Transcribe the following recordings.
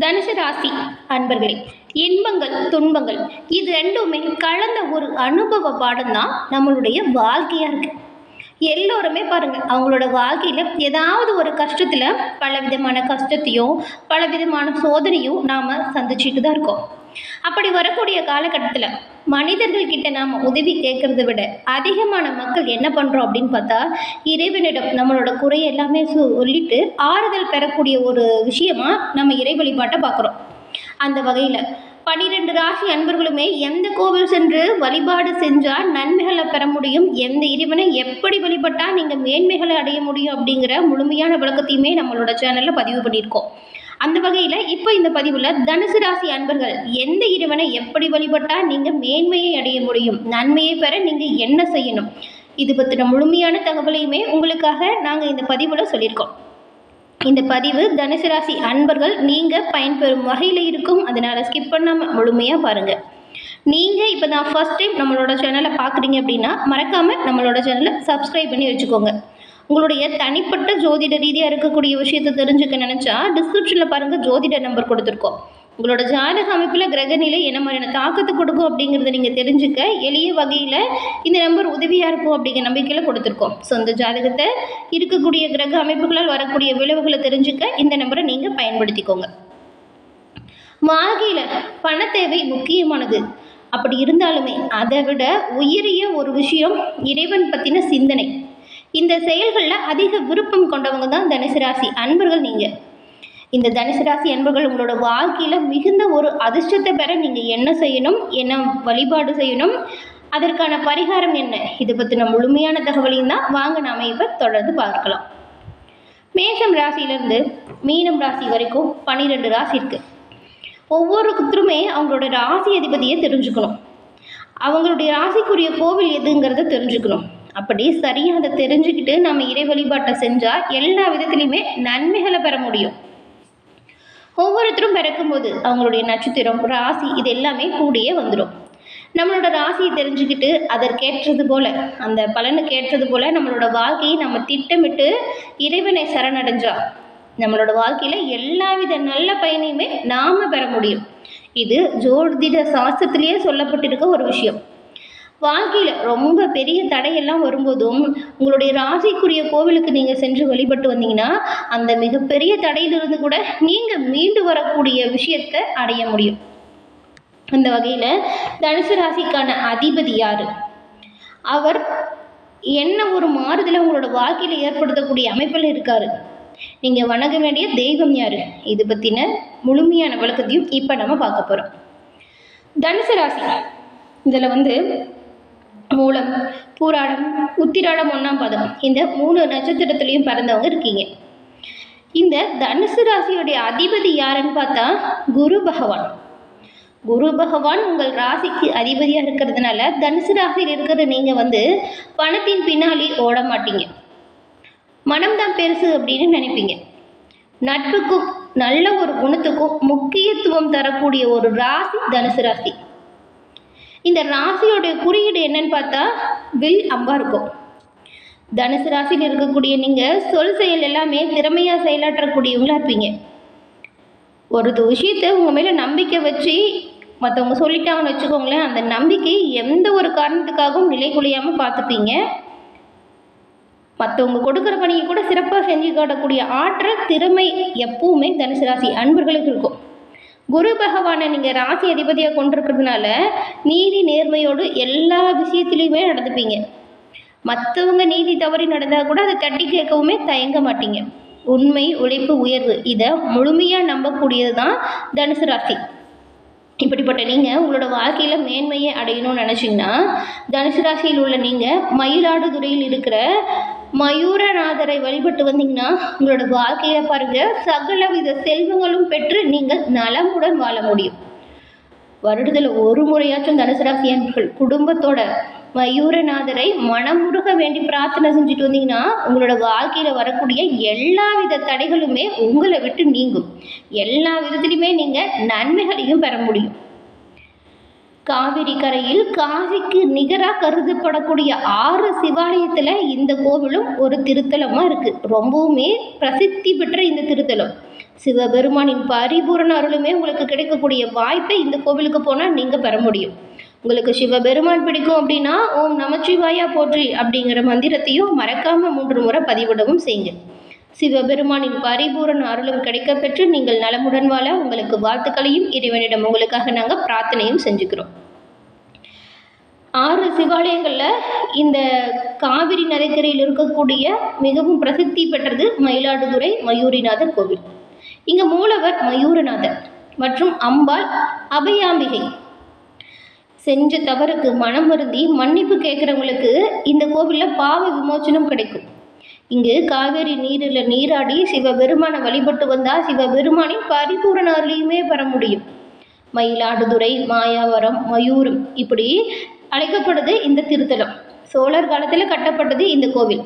தனுசு ராசி அன்பர்களே, இன்பங்கள் துன்பங்கள் இது ரெண்டுமே கலந்த ஒரு அனுபவ பாடம் தான் நம்மளுடைய வாழ்க்கையா இருக்கு. எல்லோருமே பாருங்க, அவங்களோட வாழ்க்கையில ஏதாவது ஒரு கஷ்டத்துல பல விதமான கஷ்டத்தையும் பல விதமான சோதனையும் நாம சந்திச்சுட்டு தான் இருக்கோம். அப்படி வரக்கூடிய காலகட்டத்தில் மனிதர்கள் கிட்ட நாம் உதவி கேட்கறத விட அதிகமான மக்கள் என்ன பண்ணுறோம் அப்படின்னு பார்த்தா, இறைவனிடம் நம்மளோட குறை எல்லாமே சொல்லிட்டு ஆறுதல் பெறக்கூடிய ஒரு விஷயமா நம்ம இறை வழிபாட்டை பார்க்குறோம். அந்த வகையில் 12 ராசி அன்பர்களுமே எந்த கோவில் சென்று வழிபாடு செஞ்சால் நன்மைகளை பெற முடியும், எந்த இறைவனை எப்படி வழிபட்டால் நீங்கள் மேன்மைகளை அடைய முடியும் அப்படிங்கிற முழுமையான விளக்கத்தையுமே நம்மளோட சேனலில் பதிவு பண்ணியிருக்கோம். அந்த வகையில் இப்போ இந்த பதிவில் தனுசு ராசி அன்பர்கள் எந்த இறைவனை எப்படி வழிபட்டால் நீங்கள் மேன்மையை அடைய முடியும், நன்மையை பெற நீங்கள் என்ன செய்யணும், இது பற்றின முழுமையான தகவலையுமே உங்களுக்காக நாங்கள் இந்த பதிவில் சொல்லியிருக்கோம். இந்த பதிவு தனுசு ராசி அன்பர்கள் நீங்கள் பயன்பெறும் வகையில் இருக்கும், அதனால் ஸ்கிப் பண்ணாமல் முழுமையாக பாருங்கள். நீங்கள் இப்போ தான் ஃபர்ஸ்ட் டைம் நம்மளோட சேனலை பார்க்குறீங்க அப்படின்னா மறக்காமல் நம்மளோட சேனலை சப்ஸ்கிரைப் பண்ணி வச்சுக்கோங்க. உங்களுடைய தனிப்பட்ட ஜோதிட ரீதியாக இருக்கக்கூடிய விஷயத்தை தெரிஞ்சுக்க நினச்சா டிஸ்கிரிப்ஷனில் பாருங்கள், ஜோதிட நம்பர் கொடுத்துருக்கோம். உங்களோட ஜாதக அமைப்பில் கிரகநிலை என்ன மாதிரியான தாக்கத்தை கொடுக்கும் அப்படிங்கிறத நீங்கள் தெரிஞ்சுக்க எளிய வகையில் இந்த நம்பர் உதவியாக இருக்கும் அப்படிங்கிற நம்பிக்கையில் கொடுத்துருக்கோம். சொந்த ஜாதகத்தை இருக்கக்கூடிய கிரக அமைப்புகளால் வரக்கூடிய விளைவுகளை தெரிஞ்சுக்க இந்த நம்பரை நீங்கள் பயன்படுத்திக்கோங்க. வாழ்க்கையில் பண தேவை முக்கியமானது. அப்படி இருந்தாலுமே அதை விட உயரிய ஒரு விஷயம் இறைவன் பற்றின சிந்தனை. இந்த செயல்களில் அதிக விருப்பம் கொண்டவங்க தான் தனுசு ராசி அன்பர்கள். நீங்கள் இந்த தனுசு ராசி அன்பர்கள் உங்களோட வாழ்க்கையில் மிகுந்த ஒரு அதிர்ஷ்டத்தை பெற நீங்கள் என்ன செய்யணும், என்ன வழிபாடு செய்யணும், அதற்கான பரிகாரம் என்ன, இதை பற்றின முழுமையான தகவலையும் தான் வாங்க நாம் இப்போ தொடர்ந்து பார்க்கலாம். மேஷம் ராசியிலேருந்து மீனம் ராசி வரைக்கும் 12 ராசி இருக்குது. ஒவ்வொருத்தருமே அவங்களோட ராசி அதிபதியை தெரிஞ்சுக்கணும், அவங்களுடைய ராசிக்குரிய கோவில் எதுங்கிறத தெரிஞ்சுக்கணும். அப்படி சரியாக அதை தெரிஞ்சுக்கிட்டு நம்ம இறை வழிபாட்டை செஞ்சால் எல்லா விதத்துலையுமே நன்மைகளை பெற முடியும். ஒவ்வொருத்தரும் பிறக்கும்போது அவங்களுடைய நட்சத்திரம் ராசி இது எல்லாமே கூடியே வந்துடும். நம்மளோட ராசியை தெரிஞ்சுக்கிட்டு அதற்கேற்றது போல் அந்த பலனுக்கு ஏற்றது போல் நம்மளோட வாழ்க்கையை நம்ம திட்டமிட்டு இறைவனை சரணடைஞ்சா நம்மளோட வாழ்க்கையில் எல்லாவித நல்ல பயனையுமே நாம் பெற முடியும். இது ஜோதிட சாஸ்திரத்திலேயே சொல்லப்பட்டிருக்க ஒரு விஷயம். வாழ்க்கையில் ரொம்ப பெரிய தடையெல்லாம் வரும்போதும் உங்களுடைய ராசிக்குரிய கோவிலுக்கு நீங்கள் சென்று வழிபட்டு வந்தீங்கன்னா அந்த மிகப்பெரிய தடையிலிருந்து கூட நீங்கள் மீண்டு வரக்கூடிய விஷயத்தை அடைய முடியும். அந்த வகையில் தனுசு ராசிக்கான அதிபதி யார், அவர் என்ன ஒரு மாறுதலை உங்களோட வாழ்க்கையில் ஏற்படுத்தக்கூடிய அமைப்பில் இருக்கார், நீங்கள் வணங்க வேண்டிய தெய்வம் யார், இது பற்றின முழுமையான விளக்கத்தையும் இப்போ நம்ம பார்க்க போகிறோம். தனுசு ராசி இதில் மூலம் பூராடம் உத்திராடம் 1ஆம் பாதம் இந்த 3 நட்சத்திரத்துலேயும் பிறந்தவங்க இருக்கீங்க. இந்த தனுசு ராசியுடைய அதிபதி யாருன்னு பார்த்தா குரு பகவான். குரு பகவான் உங்கள் ராசிக்கு அதிபதியாக இருக்கிறதுனால தனுசு ராசியில் இருக்கிற நீங்கள் பணத்தின் பின்னாடி ஓட மாட்டீங்க, மனம்தான் பெருசு அப்படின்னு நினைப்பீங்க. நட்புக்கும் நல்ல ஒரு குணத்துக்கும் முக்கியத்துவம் தரக்கூடிய ஒரு ராசி தனுசு ராசி. இந்த ராசியோடைய குறியீடு என்னன்னு பார்த்தா வில் அம்பா இருக்கும். தனுசு ராசியில் இருக்கக்கூடிய நீங்கள் சொல் செயல் எல்லாமே திறமையாக செயலாற்றக்கூடியவங்களா இருப்பீங்க. ஒரு விஷயத்தை உங்கள் மேலே நம்பிக்கை வச்சு மற்றவங்க சொல்லிட்டாங்கன்னு வச்சுக்கோங்களேன், அந்த நம்பிக்கை எந்த ஒரு காரணத்துக்காகவும் நிலை குலையாமல் பார்த்துப்பீங்க. மற்றவங்க கொடுக்குற பணியை கூட சிறப்பாக செஞ்சு காட்டக்கூடிய ஆற்றல் திறமை எப்பவுமே தனுசு ராசி அன்பர்களுக்கு இருக்கும். குரு பகவானை நீங்கள் ராசி அதிபதியாக கொண்டிருக்கிறதுனால நீதி நேர்மையோடு எல்லா விஷயத்துலையுமே நடந்துப்பீங்க. மற்றவங்க நீதி தவறி நடந்தால் கூட அதை தட்டி கேட்கவுமே தயங்க மாட்டீங்க. உண்மை உழைப்பு உயர்வு இதை முழுமையாக நம்பக்கூடியது தான் தனுசு ராசி. இப்படிப்பட்ட நீங்கள் உங்களோட வாழ்க்கையில் மேன்மையை அடையணும்னு நினச்சிங்கன்னா தனுசு ராசியில் உள்ள நீங்கள் மயிலாடுதுறையில் இருக்கிற மயூரநாதரை வழிபட்டு வந்தீங்கன்னா உங்களோட வாழ்க்கையில் பாருங்கள் சகல வித செல்வங்களும் பெற்று நீங்கள் நலமுடன் வாழ முடியும். வருடத்தில் ஒரு முறையாச்சும் தனுசு ராசி அன்பர்கள் குடும்பத்தோட மயூரநாதரை மனமுருக வேண்டி பிரார்த்தனை செஞ்சுட்டு வந்தீங்கன்னா உங்களோட வாழ்க்கையில் வரக்கூடிய எல்லா வித தடைகளுமே உங்களை விட்டு நீங்கும். எல்லா விதத்துலையுமே நீங்கள் நன்மைகளையும் பெற முடியும். காவிரி கரையில் காசிக்கு நிகராக கருதப்படக்கூடிய 6 சிவாலயத்தில் இந்த கோவிலும் ஒரு திருத்தலமாக இருக்குது. ரொம்பவுமே பிரசித்தி பெற்ற இந்த திருத்தலம் சிவபெருமானின் பரிபூரண அருளுமே உங்களுக்கு கிடைக்கக்கூடிய வாய்ப்பை இந்த கோவிலுக்கு போனால் நீங்கள் பெற முடியும். உங்களுக்கு சிவபெருமான் பிடிக்கும் அப்படின்னா ஓம் நமச்சிவாயா போற்றி அப்படிங்கிற மந்திரத்தையும் மறக்காமல் 3 முறை பதிவிடவும் செய்யுங்க. சிவபெருமானின் பரிபூரண அருளும் கிடைக்க பெற்று நீங்கள் நலமுடன் வாழ உங்களுக்கு வாழ்த்துக்களையும் இறைவனிடம் உங்களுக்காக நாங்கள் பிரார்த்தனையும் செஞ்சுக்கிறோம். 6 சிவாலயங்களில் இந்த காவிரி நதிக்கரையில் இருக்கக்கூடிய மிகவும் பிரசித்தி பெற்றது மயிலாடுதுறை மயூரிநாதர் கோவில். இங்கே மூலவர் மயூரநாதர் மற்றும் அம்பாள் அபயாம்பிகை. செஞ்ச தவறுக்கு மனம் வருந்தி மன்னிப்பு கேட்குறவங்களுக்கு இந்த கோவிலில் பாவ விமோச்சனம் கிடைக்கும். இங்கு காவேரி நீரில் நீராடி சிவபெருமானை வழிபட்டு வந்தால் சிவபெருமானின் பரிபூரண அருளையுமே பெற முடியும். மயிலாடுதுறை, மாயாவரம், மயூரம் இப்படி அழைக்கப்படுது இந்த திருத்தலம். சோழர் காலத்தில் கட்டப்பட்டது இந்த கோவில்.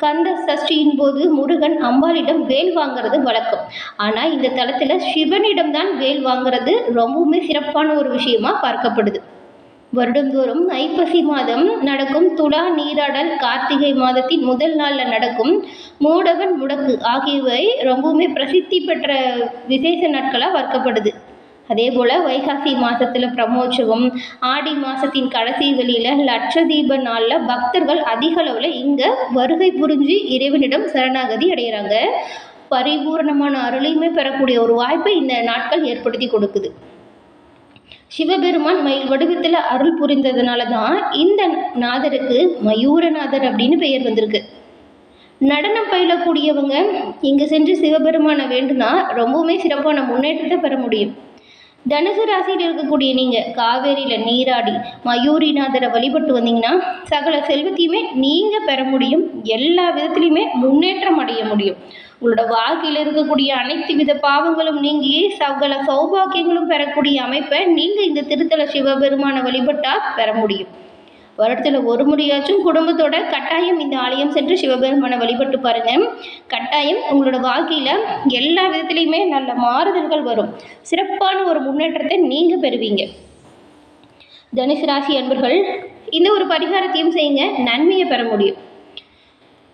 கந்த சஷ்டியின் போது முருகன் அம்பாளிடம் வேல் வாங்கிறது வழக்கம். ஆனால் இந்த தலத்தில் சிவனிடம்தான் வேல் வாங்கிறது ரொம்பவுமே சிறப்பான ஒரு விஷயமா பார்க்கப்படுது. வருடந்தோறும் ஐப்பசி மாதம் நடக்கும் துலா நீராடல், கார்த்திகை மாதத்தின் முதல் நாளில் நடக்கும் மூடவன் முடக்கு ஆகியவை ரொம்பவுமே பிரசித்தி பெற்ற விசேஷ நாட்களாக பார்க்கப்படுது. அதே போல் வைகாசி மாதத்தில் பிரம்மோற்சவம், ஆடி மாதத்தின் கடைசி வெளியில் லட்சதீப நாளில் பக்தர்கள் அதிக அளவில் இங்கே வருகை புரிஞ்சு இறைவனிடம் சரணாகதி அடைகிறாங்க. பரிபூர்ணமான அருளையுமே பெறக்கூடிய ஒரு வாய்ப்பை இந்த நாட்கள் ஏற்படுத்தி கொடுக்குது. சிவபெருமான் மயில் வடிவத்தில் அருள் புரிந்ததுனால தான் இந்த நாதருக்கு மயூரநாதர் அப்படின்னு பெயர் வந்திருக்கு. நடனம் பயிலக்கூடியவங்க இங்கே சென்று சிவபெருமானை வேண்டுனா ரொம்பவுமே சிறப்பான முன்னேற்றத்தை பெற முடியும். தனுசு ராசியில் இருக்கக்கூடிய நீங்கள் காவேரியில் நீராடி மயூரிநாதரை வழிபட்டு வந்தீங்கன்னா சகல செல்வத்தையுமே நீங்கள் பெற முடியும். எல்லா விதத்துலையுமே முன்னேற்றம் அடைய முடியும். உங்களோட வாழ்க்கையில் இருக்கக்கூடிய அனைத்து வித பாவங்களும் நீங்கி சகல சௌபாக்கியங்களும் பெறக்கூடிய அமைப்பை நீங்கள் இந்த திருத்தல சிவபெருமானை வழிபட்டால் பெற முடியும். வருடத்தில் ஒரு முறையாச்சும் குடும்பத்தோட கட்டாயம் இந்த ஆலயம் சென்று சிவபெருமானை வழிபட்டு பாருங்கள். கட்டாயம் உங்களோட வாழ்க்கையில் எல்லா விதத்துலையுமே நல்ல மாறுதல்கள் வரும். சிறப்பான ஒரு முன்னேற்றத்தை நீங்கள் பெறுவீங்க. தனுசு ராசி அன்பர்கள் இந்த ஒரு பரிகாரத்தையும் செய்யுங்க, நன்மையை பெற முடியும்.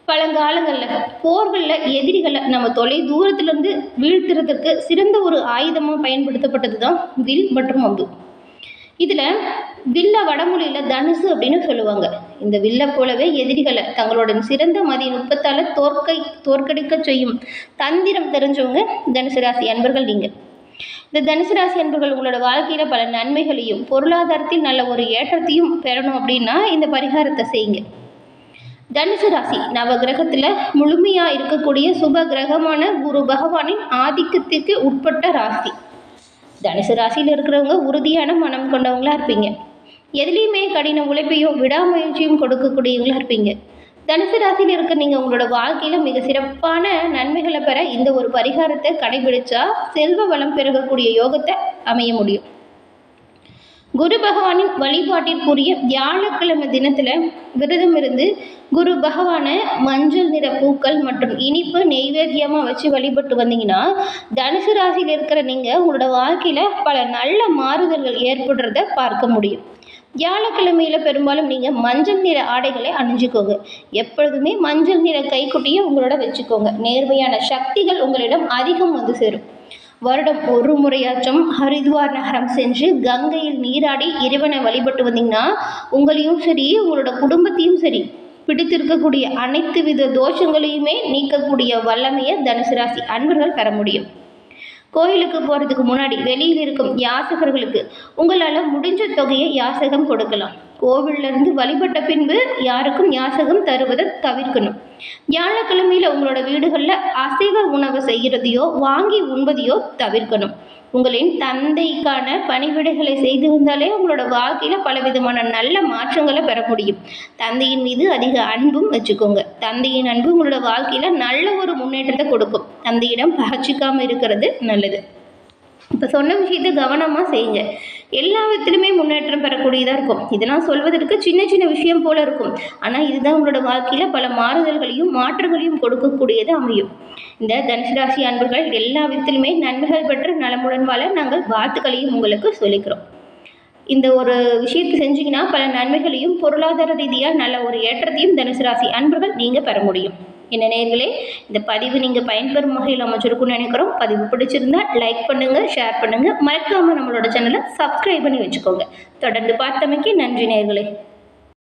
பழங்காலங்களில் போர்களில் எதிரிகளை நம்ம தொலை தூரத்திலிருந்து வீழ்த்துறதுக்கு சிறந்த ஒரு ஆயுதமாக பயன்படுத்தப்பட்டது தான் வில் மற்றும் அம்பு. இதில் வில்ல வடமொழியில் தனுசு அப்படின்னு சொல்லுவாங்க. இந்த வில்லை போலவே எதிரிகளை தங்களோட சிறந்த மதி நுட்பத்தால் தோற்கடிக்க செய்யும் தந்திரம் தெரிஞ்சவங்க தனுசு ராசி அன்பர்கள் நீங்கள். இந்த தனுசு ராசி அன்பர்கள் உங்களோட வாழ்க்கையில் பல நன்மைகளையும் பொருளாதாரத்தில் நல்ல ஒரு ஏற்றத்தையும் பெறணும் அப்படின்னா இந்த பரிகாரத்தை செய்யுங்க. தனுசு ராசி நவ கிரகத்தில் முழுமையாக இருக்கக்கூடிய சுப கிரகமான குரு பகவானின் ஆதிக்கத்திற்கு உட்பட்ட ராசி. தனுசு ராசியில் இருக்கிறவங்க உறுதியான மனம் கொண்டவங்களாக இருப்பீங்க. எதுலேயுமே கடின உழைப்பையும் விடாமுயற்சியும் கொடுக்கக்கூடியவங்களாக இருப்பீங்க. தனுசு ராசியில் இருக்க நீங்கள் உங்களோட வாழ்க்கையில் மிக சிறப்பான நன்மைகளை பெற இந்த ஒரு பரிகாரத்தை கடைபிடிச்சா செல்வ வளம் பெருகக்கூடிய யோகத்தை அமைய முடியும். குரு பகவானின் வழிபாட்டிற்குரிய வியாழக்கிழமை தினத்தில் விரதம் இருந்து குரு பகவானை மஞ்சள் நிற பூக்கள் மற்றும் இனிப்பு நெய்வேத்தியமாக வச்சு வழிபட்டு வந்தீங்கன்னா தனுசு ராசியில் இருக்கிற நீங்கள் உங்களோட வாழ்க்கையில் பல நல்ல மாறுதல்கள் ஏற்படுறத பார்க்க முடியும். வியாழக்கிழமையில் பெரும்பாலும் நீங்கள் மஞ்சள் நிற ஆடைகளை அணிஞ்சுக்கோங்க. எப்பொழுதுமே மஞ்சள் நிற கைக்குட்டியை உங்களோட வச்சுக்கோங்க. நேர்மையான சக்திகள் உங்களிடம் அதிகம் வந்து சேரும். வருடம் ஒரு முறையாச்சும் ஹரித்வார் நகரம் சென்று கங்கையில் நீராடி இறைவனை வழிபட்டு வந்தீங்கன்னா உங்களையும் சரி உங்களோட குடும்பத்தையும் சரி பிடித்திருக்கக்கூடிய அனைத்து வித தோஷங்களையுமே நீக்கக்கூடிய வல்லமையை தனுசு ராசி அன்பர்கள் பெற முடியும். கோயிலுக்கு போகிறதுக்கு முன்னாடி வெளியில் இருக்கும் யாசகர்களுக்கு உங்களால் முடிஞ்ச தொகையை யாசகம் கொடுக்கலாம். கோவிலிருந்து வழிபட்ட பின்பு யாருக்கும் யாசகம் தருவதை தவிர்க்கணும். வியாழக்கிழமையில் உங்களோட வீடுகளில் அசைவ உணவு செய்கிறதையோ வாங்கி உண்பதையோ தவிர்க்கணும். உங்களின் தந்தைக்கான பணிவிடைகளை செய்து வந்தாலே உங்களோட வாழ்க்கையில் பலவிதமான நல்ல மாற்றங்களை பெற முடியும். தந்தையின் மீது அதிக அன்பும் வச்சுக்கோங்க. தந்தையின் அன்பு உங்களோட வாழ்க்கையில் நல்ல ஒரு முன்னேற்றத்தை கொடுக்கும். தந்தையிடம் பகச்சிக்காமல் இருக்கிறது நல்லது. இப்போ சொன்ன விஷயத்தை கவனமாக செய்யுங்க. எல்லா விதத்திலுமே முன்னேற்றம் பெறக்கூடியதாக இருக்கும். இதெல்லாம் சொல்வதற்கு சின்ன சின்ன விஷயம் போல இருக்கும். ஆனால் இதுதான் உங்களோட வாழ்க்கையில் பல மாறுதல்களையும் மாற்றங்களையும் கொடுக்கக்கூடியது அமையும். இந்த தனுசு ராசி அன்பர்கள் எல்லா விதத்திலுமே நன்மைகள் பெற்று நலமுடன் வாழ நாங்கள் வாழ்த்துக்களையும் உங்களுக்கு சொல்லிக்கிறோம். இந்த ஒரு விஷயத்தை செஞ்சீங்கன்னா பல நன்மைகளையும் பொருளாதார ரீதியாக நல்ல ஒரு ஏற்றத்தையும் தனுசு ராசி அன்பர்கள் நீங்கள் பெற முடியும். என்ன நேயர்களே, இந்த பதிவு நீங்கள் பயன்பெறும் வகையில் அமைச்சிருக்குன்னு நினைக்கிறோம். பதிவு பிடிச்சிருந்தா லைக் பண்ணுங்கள், ஷேர் பண்ணுங்கள், மறக்காமல் நம்மளோட சேனலை சப்ஸ்கிரைப் பண்ணி வச்சுக்கோங்க. தொடர்ந்து பார்த்தமைக்கு நன்றி நேயர்களே.